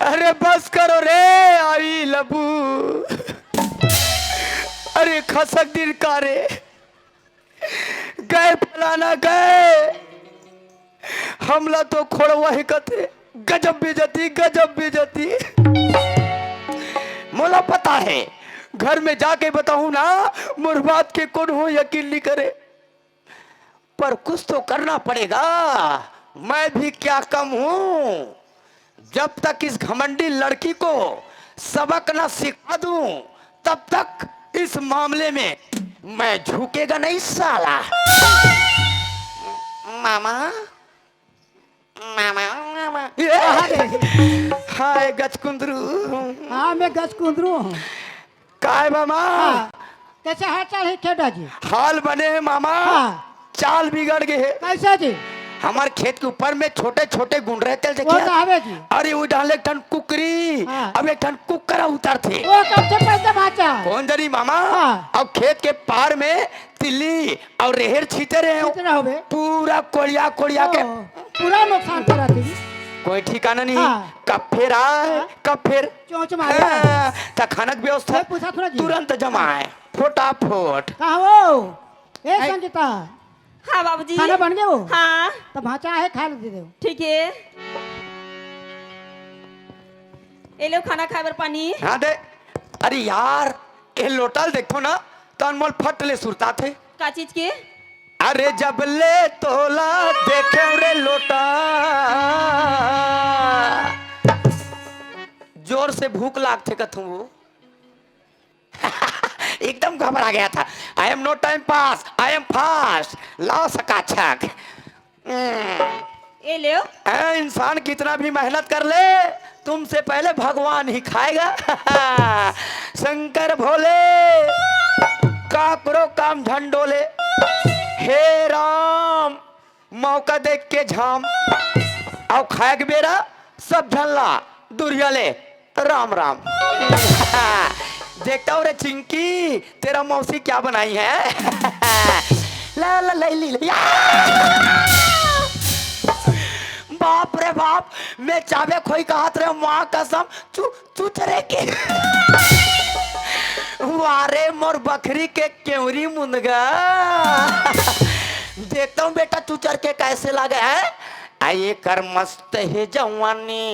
अरे बस करो रे आई लबू। अरे खसक दिन का रे गए फलाना गए हमला तो खोड़वा ही कथे गजब बेजती। मोला पता है घर में जाके बताऊं ना मुर्बाद के कौन हो यकीन नहीं करे पर कुछ तो करना पड़ेगा। मैं भी क्या कम हूं जब तक इस घमंडी लड़की को सबक ना सिखा दूं तब तक इस मामले में मैं झुकेगा नहीं साला। मामा मामा मामा हाय गजकुंद्रू। हाँ मैं गज कुंदरू हूँ। काय मामा हाँ, कैसे हाल चाल है खेड़ा जी? हाल बने हैं मामा। हाँ। चाल बिगड़ गए है कैसा जी? हमारे खेत के ऊपर में छोटे छोटे गुंड रहते थे वो तो हवे जी। अरे वो डाले एक टन कुकरी हाँ। अब एक टन कुकरा उतर थे वो कब से पैदा भाचा? कौन जरी मामा। हाँ। अब खेत के पार में तिल्ली और रेहर छीते रहे कितना होवे? पूरा कोड़िया के ओ, पूरा नुकसान करा थी। कोई ठिकाना नहीं। हाँ। कब फिर आए हाँ। कब फिर चोंच मारे। खानक व्यवस्था मैं पूछा थोड़ा जी। तुरंत जमाए फटाफट। कहाँ वो? ए संगीता हाँ बाबूजी। खाना बन गया वो? हाँ तो भाचा है खा ले दे। ठीक है। ये लो खाना खाए बर पानी। हाँ दे। अरे यार ये लोटल देखो ना तो अनमोल फट ले सुरता थे का चीज के? अरे जब ले तोला देखे रे लोटा जोर से भूख लागते कथू वो एकदम घबरा गया था। I am no time pass I am fast लाओ सकाछक। ये लो। इंसान कितना भी मेहनत कर ले तुमसे पहले भगवान ही खाएगा। शंकर भोले का करो काम झंडोले हे राम मौका देख के झाम और खाए के बेरा सब झल्ला दुरियाले राम राम। देखता हूँ रे चिंकी तेरा मौसी क्या बनाई है। ला ला ला ली बाप रे बाप मैं चाबे खोई का हाथ रे माँ कसम चुचरे के वारे मोर बकरी के केवरी मुंदगा। देखता हूँ बेटा चुचर के कैसे लगे है आइए कर मस्त है जवानी।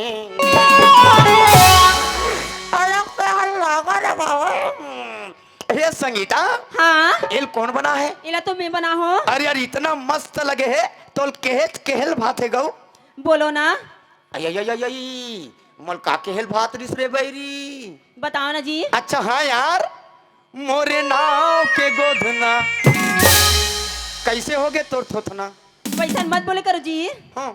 हे संगीता। हाँ इल कौन बना है? इला तो मैं बना हूँ। अरे यार इतना मस्त लगे है तो केहल भाते गौ बोलो ना। आई मोल का केहल भात रिस रे बैरी बताओ ना जी। अच्छा हाँ यार मोरे नाव के गोधना कैसे हो गए तोर थोथना। पैसा मत बोले करो जी। हाँ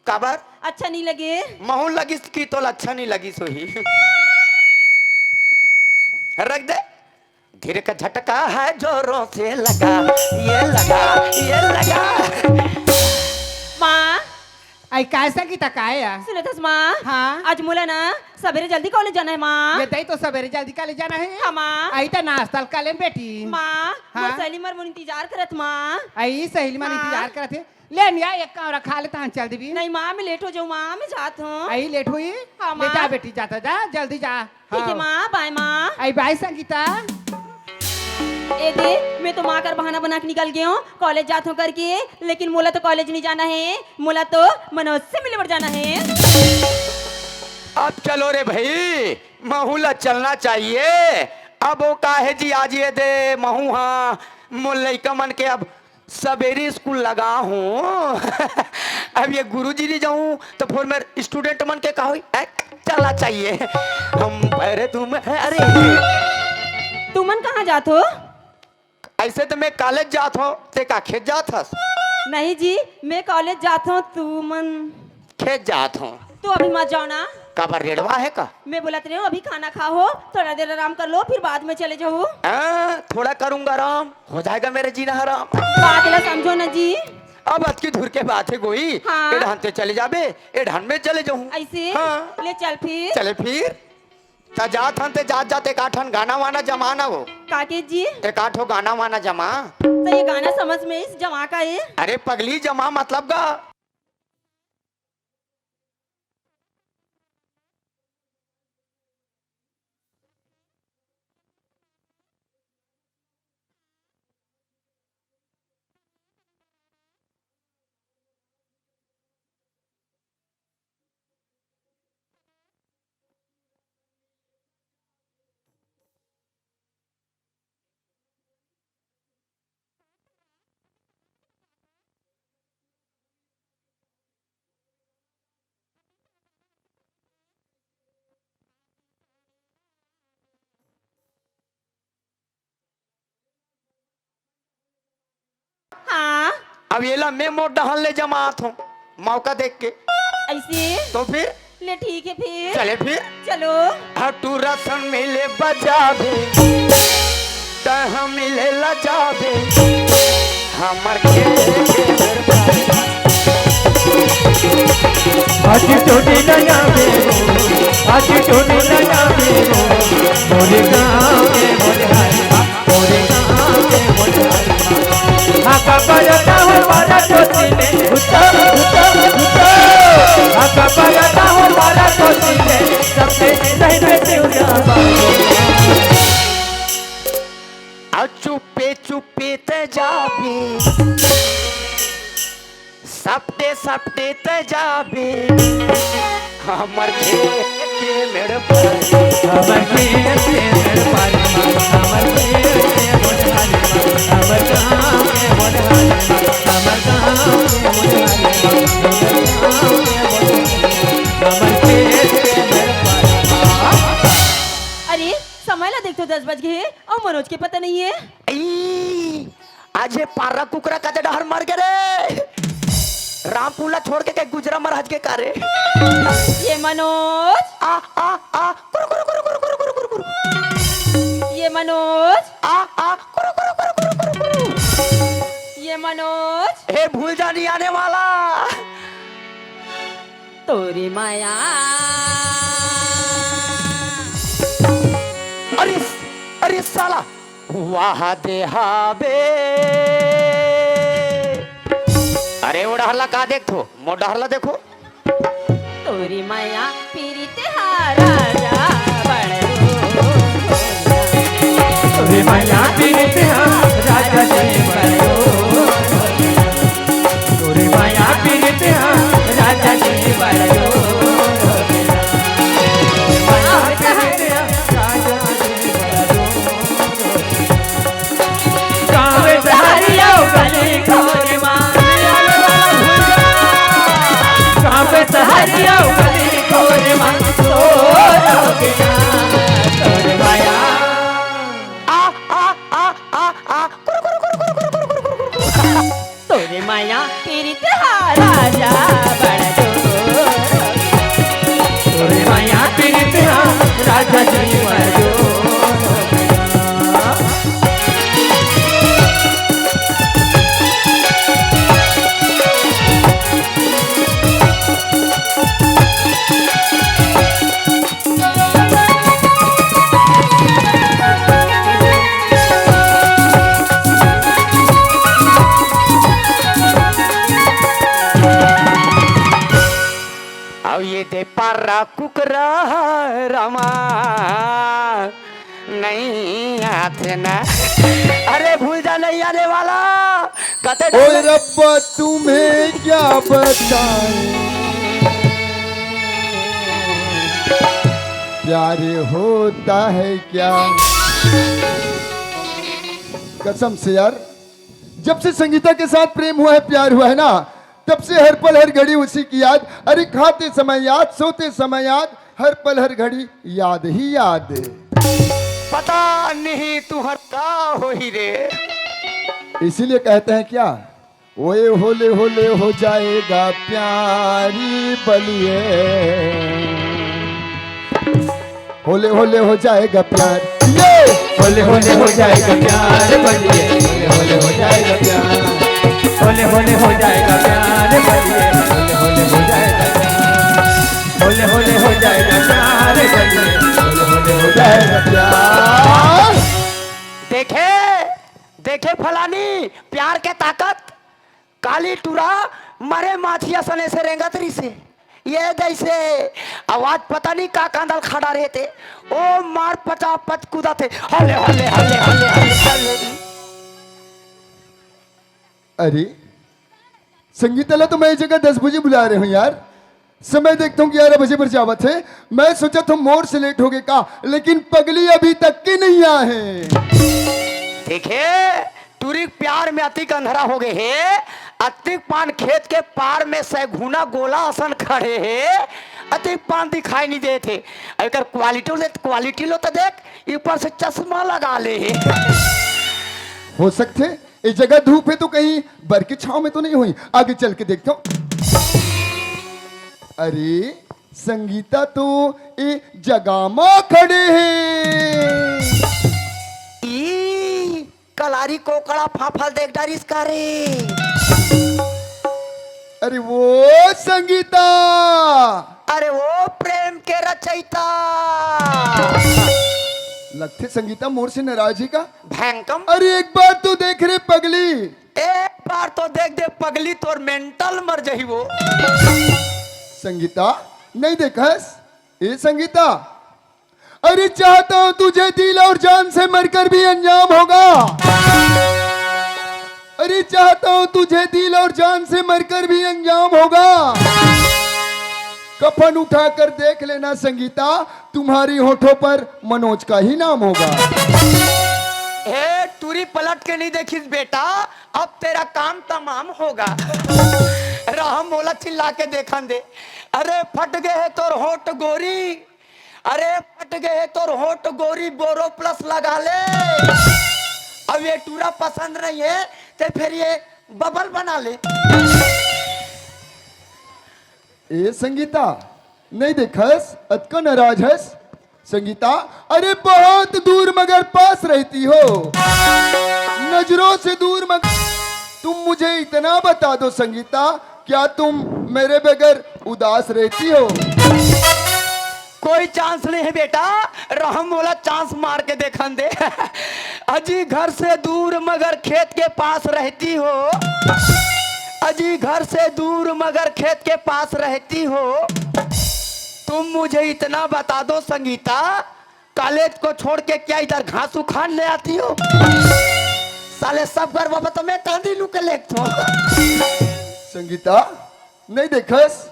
काबर अच्छा नहीं लगे। महू लगी की तो अच्छा नहीं लगी सोही रख दे। धीरे का झटका है जोरों से लगा ये लगा। माँ आई कैसा की तकाए यार? सुने थस माँ। हाँ। आज मोला ना सवेरे जल्दी कॉलेज जाना है माँ। ये दई तो सवेरे जल्दी काले जाना है। हाँ माँ। आई तो नाश्ता काले बेटी। माँ हाँ? मोर सहेली मर इंतजार करत माँ। आई सहेली मान हाँ। इंतजार करते ले निया एक कमरा खा ले तहां चल देबी। नहीं माँ मैं लेट हो जाऊँ माँ मैं जात हूँ। आई लेट हुई। हाँ, ले माँ। जा बेटी जाता जा जल्दी जा। ठीक है माँ बाय माँ। आई बाय संगीता। ए दे मैं तो माँ कर बहाना बना के निकल गया हूँ कॉलेज जात हूँ करके लेकिन मोला तो कॉलेज नहीं जाना है। मोला तो मनोज से मिलने जाना है। अब चलो रे भाई महूला चलना चाहिए। अब वो का है जी आज ये दे महू हाँ लइका मन के अब सवेरे स्कूल लगा हूँ। अब ये गुरुजी नहीं जाऊँ तो फिर मैं स्टूडेंट मन के कहा चलना चाहिए। हम अरे तुम अरे तुमन कहाँ जात हो? ऐसे तो मैं कॉलेज जात हूँ ते का खेत जात हस? नहीं जी मैं कॉलेज जात हूँ तुमन खेत जात हूँ। तो अभी मत जाओ ना। काबर रेडवा है का? मैं बोलत रही हूँ अभी खाना खाओ थोड़ा देर आराम कर लो फिर बाद में चले जाओ। थोड़ा करूंगा आराम हो जाएगा मेरे जीना हराम। बात ला समझो ना जी। अब अत की धुर के बात है गोई। हाँ। एढ़ान ते चले जाबे एढ़ान में चले जाऊं। ऐसे हाँ। ले चल फिर। चले फिर ता जात हन ते जात जाते काठन गाना वाना जमाना वो काके जी एक आठो गाना वाना जमा। तो ये गाना समझ में इस जमा का है। अरे पगली जमा मतलब गा अब ये ला मैं मोट डहल ले जमात हूँ मौका देख के। ऐसे तो फिर ले ठीक है फिर चले फिर चलो। हटू रसन मिले बजाबे तह मिले लजाबे हमर आज टोनी न जावे आज टोनी न जावे मोरे गाँव के मोरे गाँव के मोरे आका बजाता हो वाला टोनी ने उठा उठा उठा आका बजाता हो वाला टोनी ने सबसे नहीं बैठे उड़ा आ चुपे चुपे ते जाबे सपटे सपटे ते जाबे हमर खेत के मेरे पर हमर खेत के मेरे पर हमर खेत के मोरे हमर गाँव के मोरे हमर गाँव के मोरे हमर खेत के मेरे पर। अरे समय ला देख तो 10 बज गए और मनोज के पता नहीं है। ई, आज ये पारा कुकरा का डहर मर गए रे रामपुला छोड़ के गुजरा महाराज के कारे। ये मनोज आ आ आ कुरु कुरु कुरु कुरु कुरु कुरु कुरु कुरु ये मनोज आ कुरु कुरु कुरु कुरु कुरु कुरु ये मनोज हे भूल जानी आने वाला तोरी माया। अरे अरे साला वाह देहाबे अरे वो डहला का देख थो मो डहला देखो तोरी माया पीरित राजा तोरे माया पीरित राजा जी बड़ो तोरे माया पीरित राजा जी बड़ो हरिया गली खोरे मन तो तोरे माया तोरे माया पीरित राजा बड़ो तोरे माया पीरित राजा जी बड़ो ये दे पारा कुकरा रमा नहीं आते ना अरे भूल जा नहीं आने वाला कते ओए रब्बा तुम्हें क्या बताएं प्यार होता है क्या। कसम से यार जब से संगीता के साथ प्रेम हुआ है प्यार हुआ है ना तब से हर पल हर घड़ी उसी की याद। अरे खाते समय याद सोते समय याद हर पल हर घड़ी याद ही याद। पता नहीं तू हर का हो ही रे इसीलिए कहते हैं क्या ओए होले होले हो जाएगा प्यारी बलिए होले होले हो जाएगा प्यार ये होले होले हो जाएगा प्यार बलिए होले होले हो जाएगा प्यार होले होले हो जाएगा प्यार बलिए होले होले हो जाएगा होले होले हो जाएगा प्यार बलिए होले होले हो जाएगा प्यार। देखे देखे फलानी प्यार के ताकत काली टूरा मरे माछिया सने से रेंगतरी से ये जैसे आवाज पता नहीं का कांदल खड़ा रहे थे ओ मार पचा पच कूदा थे हले हले हले हले हले हले। अरे संगीतला तो मैं जगह 10 बजे बुला रहे हूँ यार समय देखता हूँ 11 बजे पर जावत है। मैं सोचा था मोर से लेट हो गए का लेकिन पगली अभी तक की नहीं आए। देखे तुरी प्यार में अतिक अंधरा हो गए है अतिक पान खेत के पार में सैगुना गोला आसन खड़े है अतिक पान दिखाई नहीं दे थे अगर क्वालिटी लो तो देख ऊपर से चश्मा लगा ले है। हो सकते इस जगह धूप है तो कहीं बर की छाव में तो नहीं हुई। आगे चल के देखता हूं। अरे संगीता तो ए जगह में खड़े हैं। ई कलारी कोकड़ा फाफल देख डारिस का रे। अरे वो संगीता, अरे वो प्रेम के रचयिता लगते संगीता मोर से नाराज है का? भयंकम। अरे एक बार तो देख रे पगली। एक बार तो देख दे पगली, तोर मेंटल मर जही वो। संगीता नहीं देखस? ए संगीता, अरे चाहता हूं तुझे दिल और जान से मरकर भी अंजाम होगा। अरे चाहता हूं तुझे दिल और जान से मरकर भी अंजाम होगा। कफन उठाकर देख लेना संगीता, तुम्हारी होठों पर मनोज का ही नाम होगा। ए टूरी पलट के नहीं देखिस बेटा, अब तेरा काम तमाम होगा। राम मोला चिल्ला के देखन दे। अरे फट गए है तोर होठ गोरी, अरे फट गए है तोर होठ गोरी, बोरो प्लस लगा ले। अब ये टूरा पसंद नहीं है तो फिर ये बबल बना ले। ए संगीता नहीं देखस? अतका नाराज हस संगीता? अरे बहुत दूर मगर पास रहती हो, नजरों से दूर मगर। तुम मुझे इतना बता दो संगीता, क्या तुम मेरे बगैर उदास रहती हो? कोई चांस नहीं है बेटा, रहम बोला चांस मार के देखन दे। अजी घर से दूर मगर खेत के पास रहती हो, अजी घर से दूर मगर खेत के पास रहती हो। तुम मुझे इतना बता दो संगीता, कॉलेज को छोड़ के क्या इधर घास उखाड़ ले आती हो? साले सब गर्व तो मैं तांदी लू के लेता हूँ। संगीता नहीं देखस?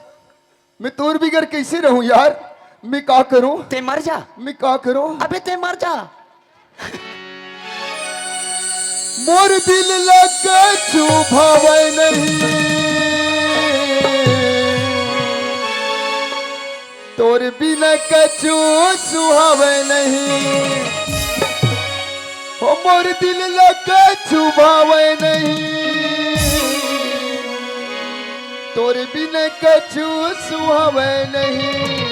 मैं तोर बिगर कैसे रहूं यार? मैं क्या करूं? ते मर जा। मैं क्या करूं? अबे ते मर जा। मोर दिल लगा छुभावे नहीं, तोर बिना कछु सुहावे नहीं। हो मोर दिल लगा छुभावे नहीं, तोर बिना कछु सुहावे नहीं।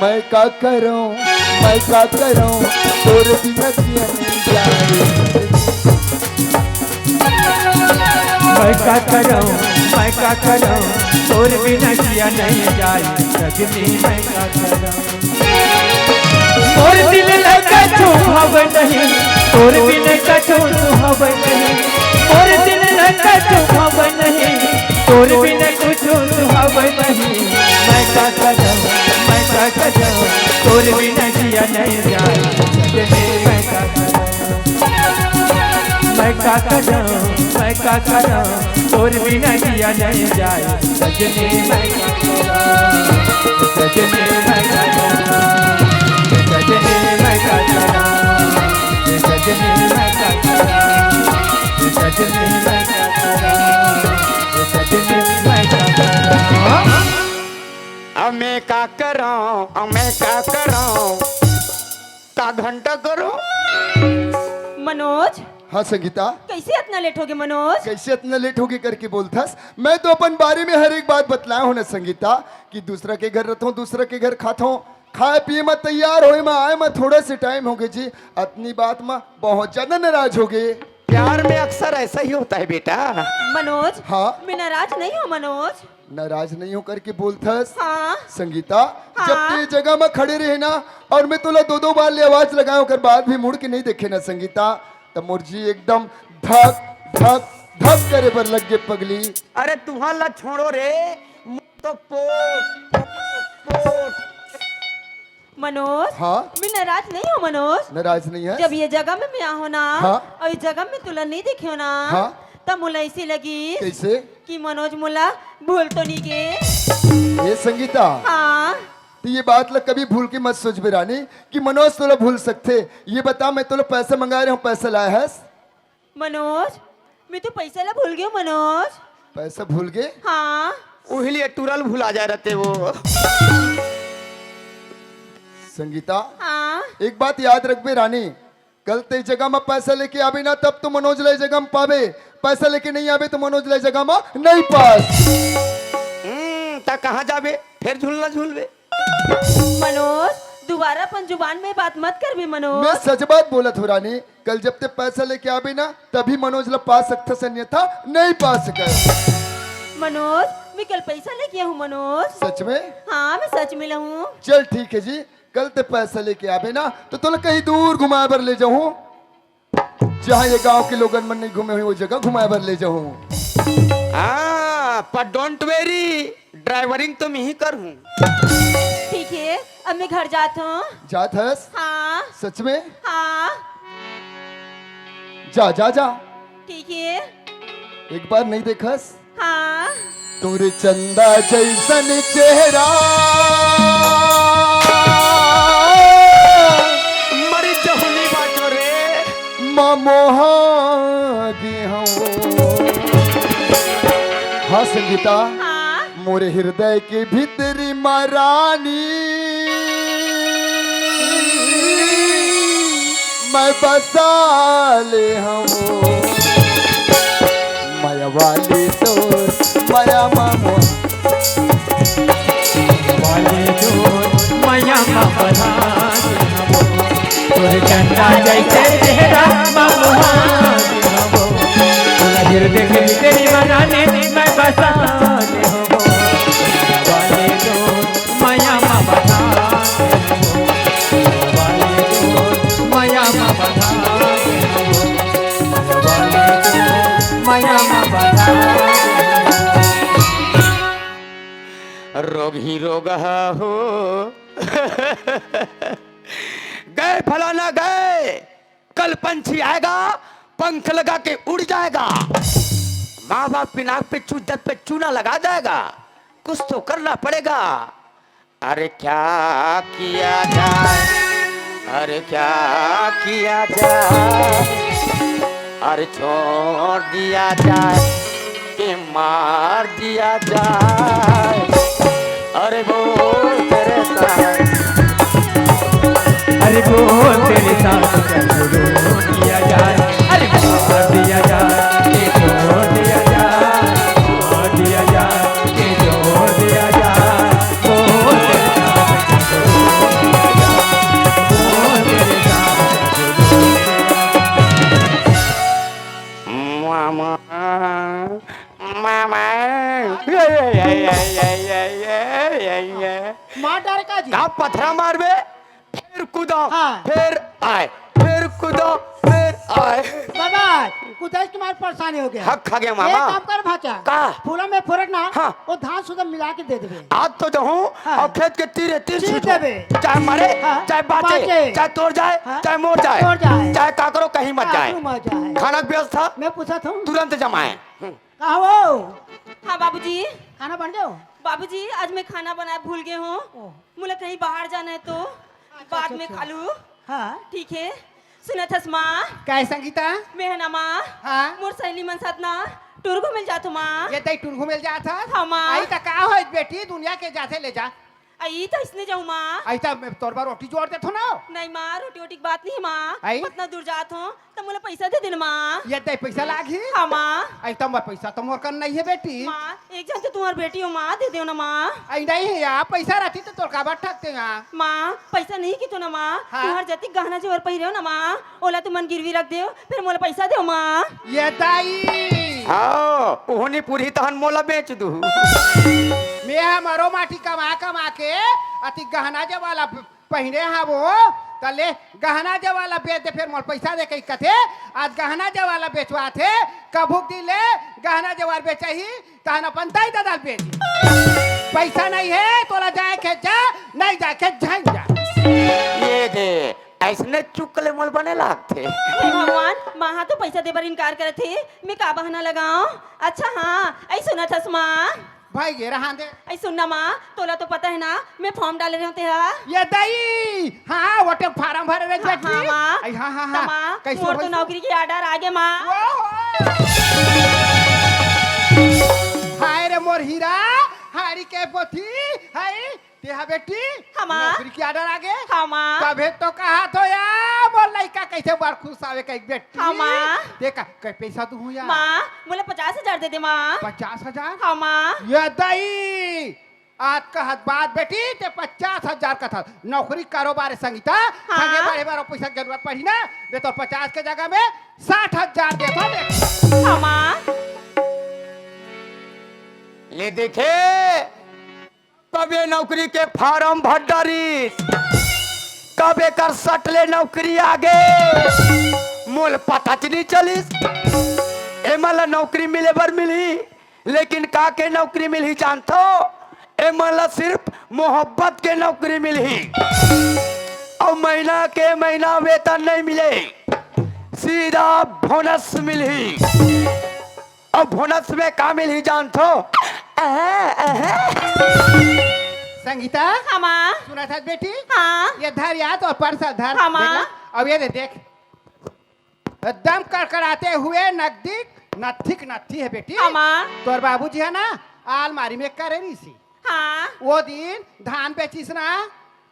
मैं क्या करूं, मैं क्या करूं, तोर बिना जिया नहीं जाए। मैं क्या करूं, मैं क्या करूं, तोर बिना किया नहीं जाए सजनी। मैं क्या करूं, तोर दिल लगा छुभाव नहीं, तोर बिना कछु सुहाव नहीं। तोर दिल लगा छुभाव नहीं, तोर बिना कुछ सुहाव नहीं। मैं क्या करूं, मैं क्या करूं, तोर बिना किया नहीं जाए सजनी। मैं क्या करूं, मैं क्या करूं, मैं क्या करूं, तोर बिना किया नहीं जाए सजनी। मैं क्या करूं, सजनी मैं क्या करूं, सजनी मैं क्या करूं, सजनी मैं क्या करूं, सजनी मैं क्या करूं, सजनी मैं क्या करूं। अब मैं क्या करूं, अब मैं क्या करूं, का घंटा करूं। मनोज हाँ संगीता, कैसे इतना लेट हो गए मनोज? कैसे इतना लेट होगी करके बोलथस? मैं तो अपन बारे में हर एक बात बतलाया हूं ना संगीता, कि दूसरा के घर रहता हूँ, दूसरा के घर खाता हूँ, खाए पिए में तैयार होए में आए में थोड़ा से टाइम हो गए जी। अपनी बात में बहुत ज्यादा नाराज हो गए। प्यार में अक्सर ऐसा ही होता है बेटा। मनोज हाँ? मैं नाराज नहीं हूँ मनोज। नाराज नहीं हो करके बोलथस? हाँ संगीता हाँ। जब ते जगह में खड़े रहे ना, और मैं तोला दो दो बार ले आवाज लगाऊं कर बाद भी मुड़ के नहीं देखे ना संगीता, तब मुर्जी एकदम धक धक धक करे पर लग गए पगली। अरे तुम्हारा छोड़ो रे, मुँह तो पोट पोट। मनोज हाँ? मैं नाराज नहीं हूँ मनोज। नाराज नहीं है? जब ये जगह में मैं आहो ना, हाँ? और इस जगह में तुला नहीं देखियो ना, हाँ? तब मुला ऐसी लगी कैसे? कि मनोज मुला भूल तो नहीं गए। ये संगीता, हाँ तो ये बात लग कभी भूल के मत सोच बेरानी कि मनोज तोला भूल सकते। ये बता, मैं तोला पैसे मंगा रहा हूँ, पैसा लाया है? मनोज मैं तो पैसा ला भूल गई हूँ मनोज। पैसा भूल गए? हाँ वही लिए टूरल भुला जा रहते वो। संगीता हाँ एक बात याद रख बे रानी, कल ते जगह में पैसा लेके आवे ना तब तो मनोज ले जगह में पावे, पैसा लेके नहीं आवे तो मनोज ले जगह में नहीं पास। ता कहाँ जाबे फिर झूलना झूलबे। मनोज दोबारा अपन जुबान में बात मत कर भी मनोज। मैं सच बात बोला थो रानी, कल जब ते पैसा लेके आवे ना तभी मनोज ला पा सकता से, अन्यथा नहीं पा सके। मनोज मैं कल पैसा लेके आया हूँ मनोज। सच में? हाँ मैं सच मिला हूँ। चल ठीक है जी, कल ते पैसा लेके आवे ना तो तुला कहीं दूर घुमाए बर ले जाऊं, जहाँ ये गांव के लोगन मन नहीं घूमे हुए वो जगह घुमाए बर ले जाऊं। हाँ पर डोंट वेरी, ड्राइवरिंग तो मैं ही कर हूँ। ठीक है अब मैं घर जाता हूँ। जात हस? हाँ सच में? हाँ जा जा जा, ठीक है। एक बार नहीं देखस? हाँ तोरे चंदा जैसन चेहरा मरी जहुनी बाटो रे मोहागी हूँ। हाँ संगीता, हाँ मोरे हृदय के भीतरी महारानी मैं बसा ले हूँ। माया वाली तोर माया मामो वाले जो माया बना तोरे चंदा जैसे चेहरा ममुहा हो, तोरा हृदय के तेरी बनाने मैं बसा ले हो। वाले जो माया बना वाले जो माया बना वाले जो माया बना। रोग ही रोग हो। गए फलाना गए, कल पंछी आएगा पंख लगा के उड़ जाएगा, माँ बाप की नाक पे चूजत पे चूना लगा जाएगा, कुछ तो करना पड़ेगा। अरे क्या किया जाए, अरे क्या किया जाए, अरे छोड़ दिया जाए कि मार दिया जाए। अरे बोल तेरे साथ, अरे बोल तेरे साथ क्या किया जाए, अरे मार दिया जाए कि छोड़ दिया जाए, मार दिया जाए कि छोड़ दिया जाए। बोल तेरे साथ मामा मामा मार डारे का जी। का पथरा मारबे, फिर कूदो, हाँ। फिर आए, फिर कूदो, फिर आए। बाबा कुदाई तुम्हारी परेशानी हो गया। हक खा गया एक मामा। काम कर भाचा, का? फूलों में फोरक ना, हाँ। वो धान सुधा मिला के दे देबे। आज तो जाऊं हाँ। और खेत के तीरे तीर चीर छूटो। देबे। चाहे मरे, हाँ। चाहे बाचे, बाचे। चाहे तोड़ जाए, हाँ। चाहे मोड़ जाए, तोड़ जाए। चाहे का करो कहीं मत जाए। मजा है। खाना की व्यवस्था मैं पूछा था तुरंत जमाए। कहा वो हाँ बाबूजी। खाना बन जाओ। बाबूजी आज मैं खाना बनाए भूल गए हूँ, मुझे कहीं बाहर जाना है तो बाद में खा लूँ। हाँ ठीक है सुना थस माँ, काय संगीता? मैं है ना माँ, हाँ मोर सहेली मन साथ ना टूर को मिल जातो माँ। ये तई टूर घूमेल जात था। हाँ, माँ। आई त का होइत बेटी, दुनिया के जाते ले जा। आई तो इसने जाऊँ माँ। आई त मैं तोर बार रोटी जोड़ देथो ना। नहीं माँ रोटी वोटी की बात नहीं है माँ, आई? उतना दूर जात हूँ तो मुझे पैसा दे देना माँ। ये तई पैसा लागी। हाँ माँ। आई त मोर पैसा तो मोर कर नहीं है बेटी। माँ एक जन तो तुम्हारी बेटी हो माँ, दे दो ना माँ। आई नहीं है यार, पैसा रहती तो तोर का बात ठगते यहाँ। माँ पैसा नहीं की तो ना माँ, हाँ? तुम्हार जति गहना जेवर पहिरे हो ना माँ, ओला तुम मन गिरवी रख दे फिर मोला पैसा दो माँ। ये ताई हाँ ओहनी पूरी तहन मोला बेच दू। मैं हमारो माटी कमा कमा के अति गहना जे वाला पहिने हा वो तले गहना जे वाला बेच दे, फिर मोर पैसा दे कई कथे आज गहना जे वाला बेचवा थे कभुक दिले गहना जे वाला बेचही तहन अपन दाई दादा बेच। पैसा नहीं है तोला जाए के जा, नहीं जा के झाइन जा। ये दे ऐसने चुकले मोल बने लागते। हे भगवान माँ तो पैसा दे बर इनकार करे थे, मैं का बहाना लगाऊं। अच्छा हाँ ऐ सुना था माँ, भाई गे रहा दे ऐ सुनना माँ, तोला तो पता है ना मैं फॉर्म डाले रहे होते हैं। ये दाई हाँ वोटे फार्म भरे रे हाँ, बेटी। हाँ माँ। आई, हाँ हाँ तो हाँ माँ कैसे मोर तो होई? नौकरी की आर्डर आ गया माँ। हाय रे मोर हीरा, हारी के पोथी हाय तेहा बेटी। हाँ, माँ। नौकरी की आर्डर आ गए। हाँ माँ। तबे तो कहा तो यार मोर लड़का कैसे बार खुश आवे कई बेटी हाँ, माँ। देखा कई पैसा तू हुआ माँ मोला 50,000 दे दे माँ 50,000 हाँ माँ ये दई आज का हद बात बेटी ते 50,000 का था नौकरी कारोबार है संगीता आगे बढ़े बार पैसा की जरूरत पड़ी ना दे तो 50 के जगह में 60,000 दे दो बेटी हाँ माँ ले देखे कबे नौकरी के फार्म भर डारी कबे कर सटले नौकरी आगे मोल पता च नहीं चलिस ए मला नौकरी मिले बर मिली लेकिन का के नौकरी मिली जानतो ए मला सिर्फ मोहब्बत के नौकरी मिली और महीना के महीना वेतन नहीं मिले सीधा बोनस मिली और बोनस में का मिली जानतो संगीता हाँ माँ सुना था बेटी हाँ ये धर याद और पर्स धर हाँ, माँ। देखना? अब ये देख दम करकराते हुए नथिक नथी है बेटी हाँ माँ तोर बाबूजी है ना अलमारी में करे रही सी हाँ वो दिन धान बेचिस ना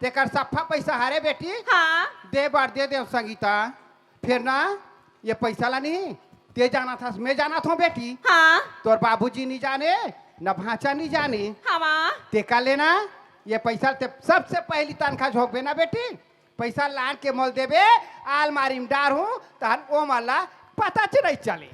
तेकर सफा पैसा हारे बेटी हाँ दे बार दे दे संगीता फिर ना ये पैसा ला नहीं ते जाना था मैं जाना था बेटी हाँ तोर बाबूजी नहीं जाने न भाचा नहीं जाने हाँ माँ ते का लेना ये पैसा ते सबसे पहली तनख्वाह झोंकबे ना बेटी पैसा लान के मोल देबे अलमारी में डार हूँ तहन ओ माला पता च नहीं चले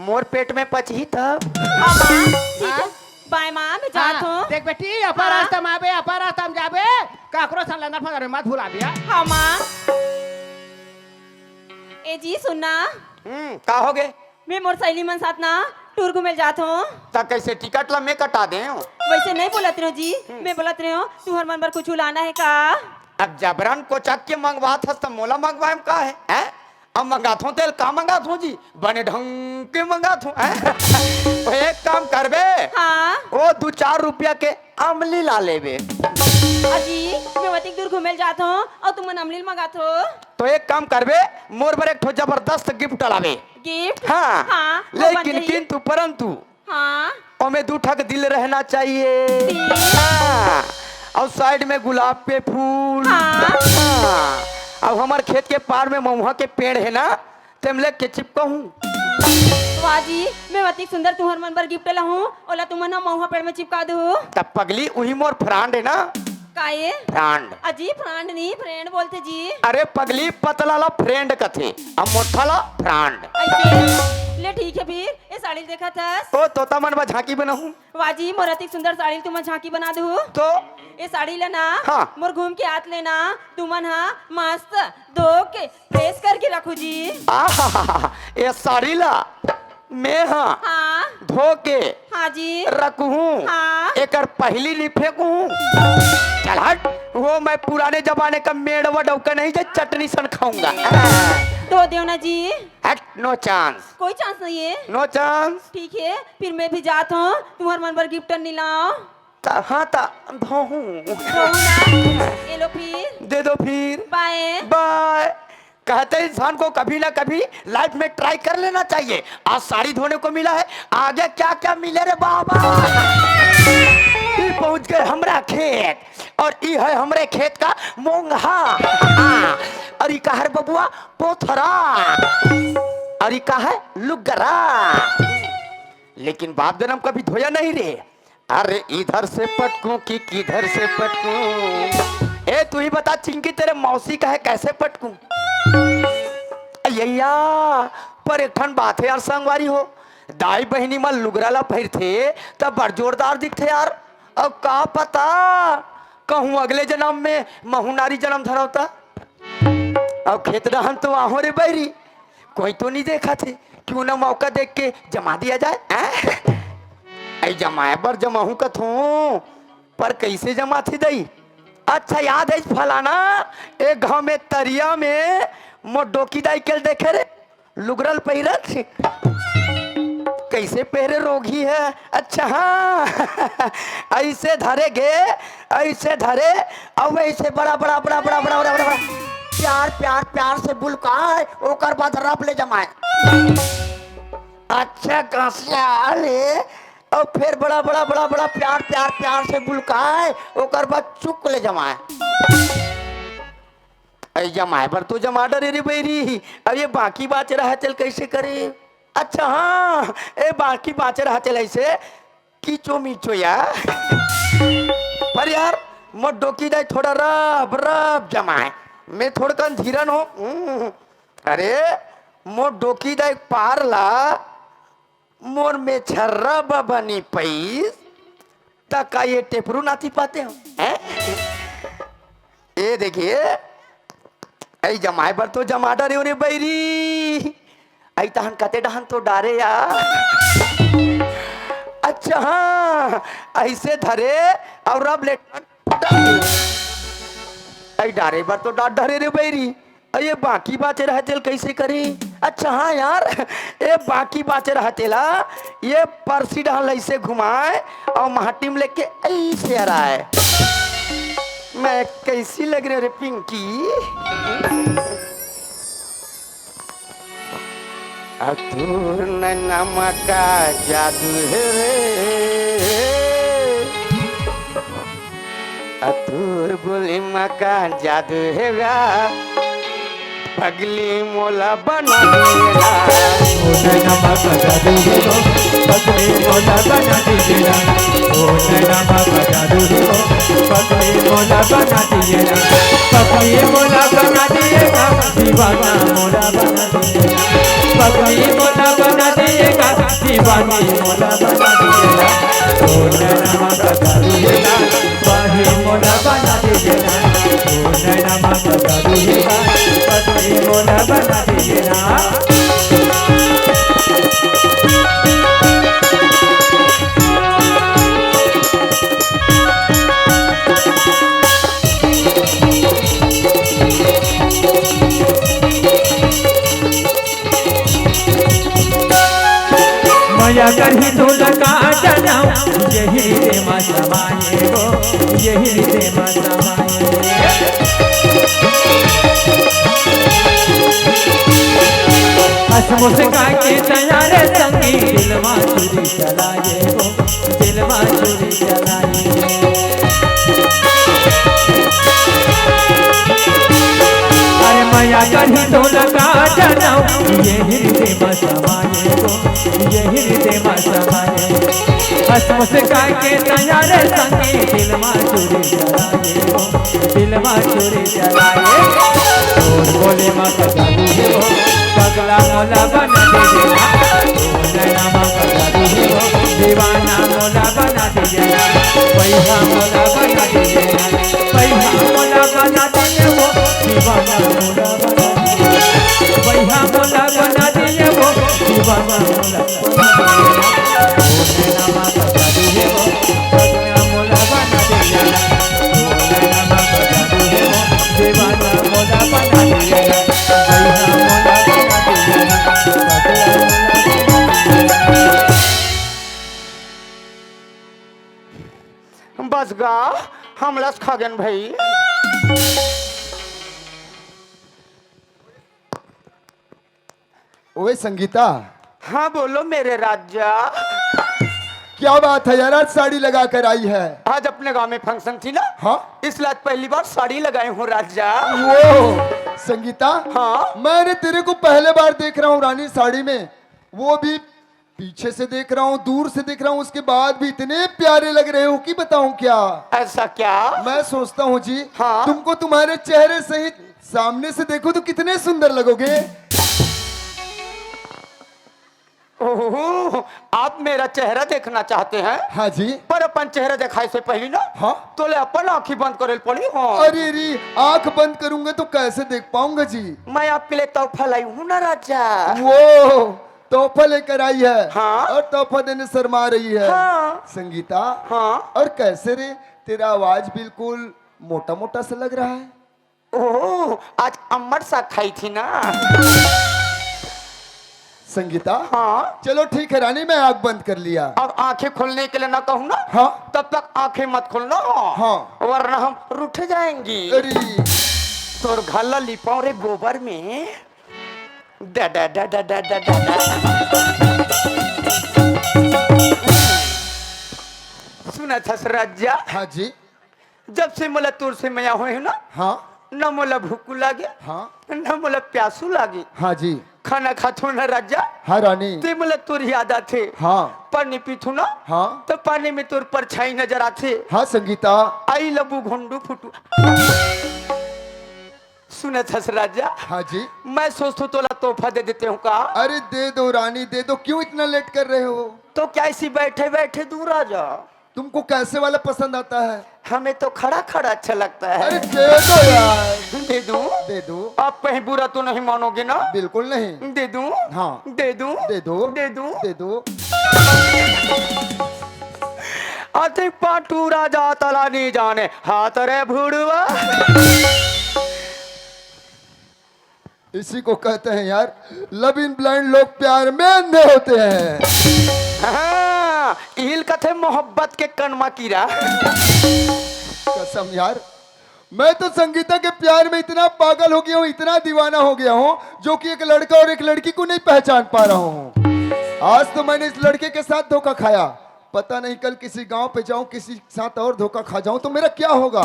मोर पेट में पची तब हाँ माँ ठीक है हाँ? बाय माँ मैं जात हाँ, हूँ देख बेटी अपर हाँ? रास्ता में आबे अपर रास्ता में जाबे काकरो सन लंदर फंदर मत भूला बिया हाँ माँ ए जी सुनना का हो गए मैं मोर सहेली मन साथ ना टूर घूमे जात हूँ ता कैसे टिकट ला मैं कटा दे वैसे नहीं बोलत रहे हो जी मैं बोलत रहे हो तुम्हार मन पर कुछ लाना है का अब जबरन को चक के मंगवात हस त मोला मंगवाएम का है हैं? अब मंगाथो तेल का मंगाथो जी बने ढंग के मंगाथो तो एक काम करबे हाँ ओ 2-4 रुपया के अमली ला लेबे अजी मैं वतिक दूर घूमे जात हूँ और तुम मन अमलील मंगात हो तो एक काम करबे मोर बर एक ठो जबरदस्त गिफ्ट लावे गिफ्ट हाँ, हाँ वो बन लेकिन जाई। किंतु परंतु हाँ ओमे 2 ठक दिल रहना चाहिए दिल। हाँ, और साइड में गुलाब के फूल हाँ। हाँ, अब हमार खेत के पार में महुआ के पेड़ है ना तेम ले के चिपकाऊं वाह जी मैं वतिक सुंदर तुम्हार मन पर गिफ्ट ला हूँ ओला तुम ना महुआ पेड़ में चिपका दो तब पगली वही मोर फ्रांड है ना का ये फ्रांड अजी फ्रेंड नहीं फ्रेंड बोलते जी अरे पगली पतला ला फ्रेंड कथे अब मोटा ला फ्रांड ऐसे ले ठीक है फिर ये साड़ी देखा था ओ तोता मन बा झांकी बनाऊं वाजी मोर अतिक सुंदर साड़ी तुम झांकी बना दो तो ये साड़ी लेना हाँ। मोर घूम के हाथ लेना तुमन हाँ मस्त धो के प्रेस करके रखो जी आहा ये साड़ी ला मैं हाँ हाँ धो के हाँ जी रखूं हाँ। एकर पहली नहीं फेंकूं चल हट वो मैं पुराने जमाने का मेड़वा डौका नहीं जो चटनी सन खाऊंगा धो दो ना जी हट नो चांस कोई चांस नहीं है नो चांस ठीक है फिर मैं भी जात हूँ तुम्हारे मन पर गिफ्ट नहीं लाओ हाँ ता धोहूं धोऊ ना ये लो फिर दे दो फिर बाय बाय कहते इंसान को कभी ना कभी लाइफ में ट्राई कर लेना चाहिए आज साड़ी धोने को मिला है आगे क्या क्या मिले रे बाबा ई पहुंच गए हमरा खेत और ई है हमरे खेत का मोंगहा और ई का है बबुआ पोथरा और ई का है लुगरा लेकिन बाप जन्म कभी धोया नहीं रे अरे इधर से पटकूं कि किधर से पटकूं ए तू ही बता चिंकी तेरे मौसी का है कैसे पटकूं अय्या पर एक ठन बात है यार संगवारी हो दाई बहनी में लुगराला पहिर थे तब बड़ जोरदार दिखते यार अब का पता कहूँ अगले जन्म में महुनारी जन्म धरौता अब खेत रहन तो आहो रे बैरी कोई तो नहीं देखा थे क्यों ना मौका देख के जमा दिया जाए ऐ जमाए बर जमाहू कथूं पर कैसे जमा थी दई अच्छा याद है फलाना एक गांव में तरिया में मो डोकी दाई के देखे रे लुगरल पहिरत कैसे पहरे रोगी है अच्छा हाँ ऐसे धरे गे ऐसे धरे अब ऐसे बड़ा बड़ा बड़ा बड़ा बड़ा बड़ा बड़ा प्यार प्यार प्यार से बुलकाए ओकर बाद रप ले जमाए अच्छा कसियाले और फिर बड़ा बड़ा बड़ा बड़ा प्यार प्यार प्यार से बुलकाए ओकर बाद चुक ले जमाए अरे जमाए पर तो जमा डरे रे बैरी। अब ये बाकी बात रहा चल कैसे करे। अच्छा हाँ ए बाकी बात रहा चल ऐसे कीचो मीचो यार। पर यार मोर डोकी जाए थोड़ा रब रब जमाए मैं थोड़ा कन धीरन हो। अरे मोर डोकी जाए पार ला मोर में छर्रा बनी पैस तक ये टेपरू नाती पाते हो हैं? ये देखिए ऐ जमाए पर तो जमा डरे रे बैरी। ऐ तहन कते डहन तो डारे यार। अच्छा हाँ ऐसे धरे और अब ले ऐ डारे पर तो डाट डरे रे बैरी। ये बाकी बातें रह तेल कैसे करी। अच्छा हाँ यार ये बाकी बातें रह तेला ये परसी डहल ऐसे घुमाए और माटी में लेके ऐसे आ रहा है। मैं कैसी लग रही रे पिंकी। अतुर नमक का जादू है रे अतुर बोली मका जादू है गा पगली मोला बना देना। ओ नैना माका जादू हो पगली मोला बना दीजिएगा। ओ नैना माका जादू हो पगली मोला बना दीजिएगा। पगली मोला बना दिएगा दीवाना मोला बना दीजिएगा। पगली मोला बना दिएगा दीवानी मोला बना दीजिएगा। ओ नैना माका जादू हो पगली मोला बना दीजिएगा। ओ नैना माका जादू हो पगली मोला बना दीजिएगा। मया करही धुल का जनाऊ यही रे मा समाये हो यही रे मा समाये। हसमुख का के तैयार संगी दिलवा चूरी चलाए हो दिलवा चूरी चलाए। अरे मया करही धुल का जनाऊ यही रे मा समाये हो यही रे मा समाये। हसमुख का के तैयार संगी दिलवा चूरी चलाए हो दिलवा चूरी चलाए। और बोले माँ का जादू हो पगला मोला बना दीजिएगा। ओ नैना माका जादू हो दीवाना मोला बना दीजिएगा। पैसा मोला बना दीजिएगा पैसा मोला बना दीजिए वो दीवाना मोला बना दीजिएगा। पैसा मोला बना दीजिए वो दीवाना मोला बना दीजिएगा। ओ नैना माका जादू हो पगला मोला बना दीजिएगा। ओ नैना माका जादू हो दीवाना मोला बना दीजिएगा। पैसा मोला बस गा हमला खागन भाई। ओए संगीता हाँ बोलो मेरे राजा। क्या बात है यार आज साड़ी लगा कर आई है। आज अपने गांव में फंक्शन थी ना हाँ इसलिए आज पहली बार साड़ी लगाई हूँ राजा। वो संगीता हाँ मैंने तेरे को पहले बार देख रहा हूँ रानी साड़ी में वो भी पीछे से देख रहा हूँ दूर से देख रहा हूँ उसके बाद भी इतने प्यारे लग रहे हो कि बताऊं क्या। ऐसा क्या। मैं सोचता हूँ जी हाँ? तुमको तुम्हारे चेहरे सहित सामने से देखो तो कितने सुंदर लगोगे। ओह आप मेरा चेहरा देखना चाहते हैं। हाँ जी पर अपन चेहरा दिखाई से पहले ना हाँ तो ले अपन आंखें बंद करे पड़ी। हाँ अरे री आंख बंद करूंगा तो कैसे देख पाऊंगा जी। मैं आपके लिए तोहफा लाई हूँ ना राजा। वो तोहफा लेकर आई है हाँ? और तोहफा देने शर्मा रही है। हाँ? संगीता हाँ और कैसे रे तेरा आवाज बिल्कुल मोटा मोटा सा लग रहा है। ओह आज अम्मट सा खाई थी ना। संगीता हाँ चलो ठीक है रानी मैं आंख बंद कर लिया। अब आंखें खोलने के लिए ना कहूँ ना हाँ तब तक आंखें मत खोलना। हाँ वरना हम रूठ जाएंगी। अरे तोर घाला लिपाओ रे गोबर में डा डा डा डा डा डा डा। सुना था राजा हाँ जी जब से मुलातुर से मैं हुए हूँ ना हाँ न मोला भूख लागे हाँ न मोला प्यासू लागे हाँ जी खाना खाथो न राजा हाँ रानी ते मोला तोर याद आथे हाँ पानी पीथू ना हाँ तो पानी में तोर परछाई नजर आथे हाँ संगीता आई लबू घोंडू फुटू सुनत हस राजा हाँ जी मैं सोचता तोला तोहफा दे देते हूँ का अरे दे दो रानी दे दो, क्यों इतना लेट कर रहे हो? तो क्या इसी बैठे बैठे दूर आ जा तुमको कैसे वाला पसंद आता है? हमें तो खड़ा खड़ा अच्छा लगता अरे है दे दो यार, दे दूं दे दो। आप कहीं बुरा तो नहीं मानोगे ना बिल्कुल नहीं। दे दूं हाँ दे दूं दे दो दे दूं दे दो। अति पाटू राजा तला नहीं जाने हाथ रे भूड़वा इसी को कहते हैं यार लव इन ब्लाइंड, लोग प्यार में अंधे होते हैं। हाँ, इल कथे मोहब्बत के कनमा कीरा कसम यार, मैं तो संगीता के प्यार में इतना पागल हो गया हूँ, इतना दीवाना हो गया हूँ, जो कि एक लड़का और एक लड़की को नहीं पहचान पा रहा हूँ। आज तो मैंने इस लड़के के साथ धोखा खाया, पता नहीं कल किसी गांव पे जाऊं किसी साथ और धोखा खा जाऊं तो मेरा क्या होगा?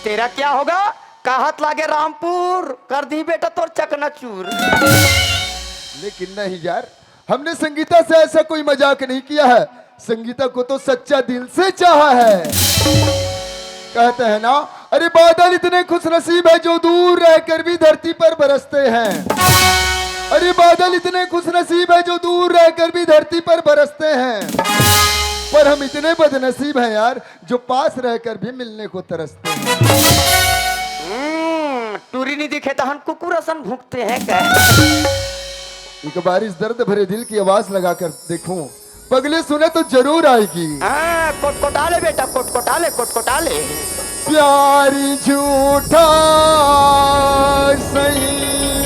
तेरा क्या होगा? कहत लागे रामपुर कर दी बेटा तोर चकनाचूर। लेकिन नहीं यार, हमने संगीता से ऐसा कोई मजाक नहीं किया है, संगीता को तो सच्चा दिल से चाहा है। कहते हैं ना, अरे बादल इतने खुश नसीब है जो दूर रहकर भी धरती पर बरसते हैं। अरे बादल इतने खुश नसीब है जो दूर रहकर भी धरती पर बरसते हैं, पर हम इतने बदनसीब हैं यार जो पास रहकर भी मिलने को तरसते हैं। टूरी नहीं दिखे तो हम कुकुरसन भूखते हैं क्या? एक बार इस दर्द भरे दिल की आवाज लगाकर देखूं, पगले सुने तो जरूर आएगी। हाँ, कोटकोटा ले बेटा, कोटकोटा ले, कोटकोटा ले। प्यारी झूठा सही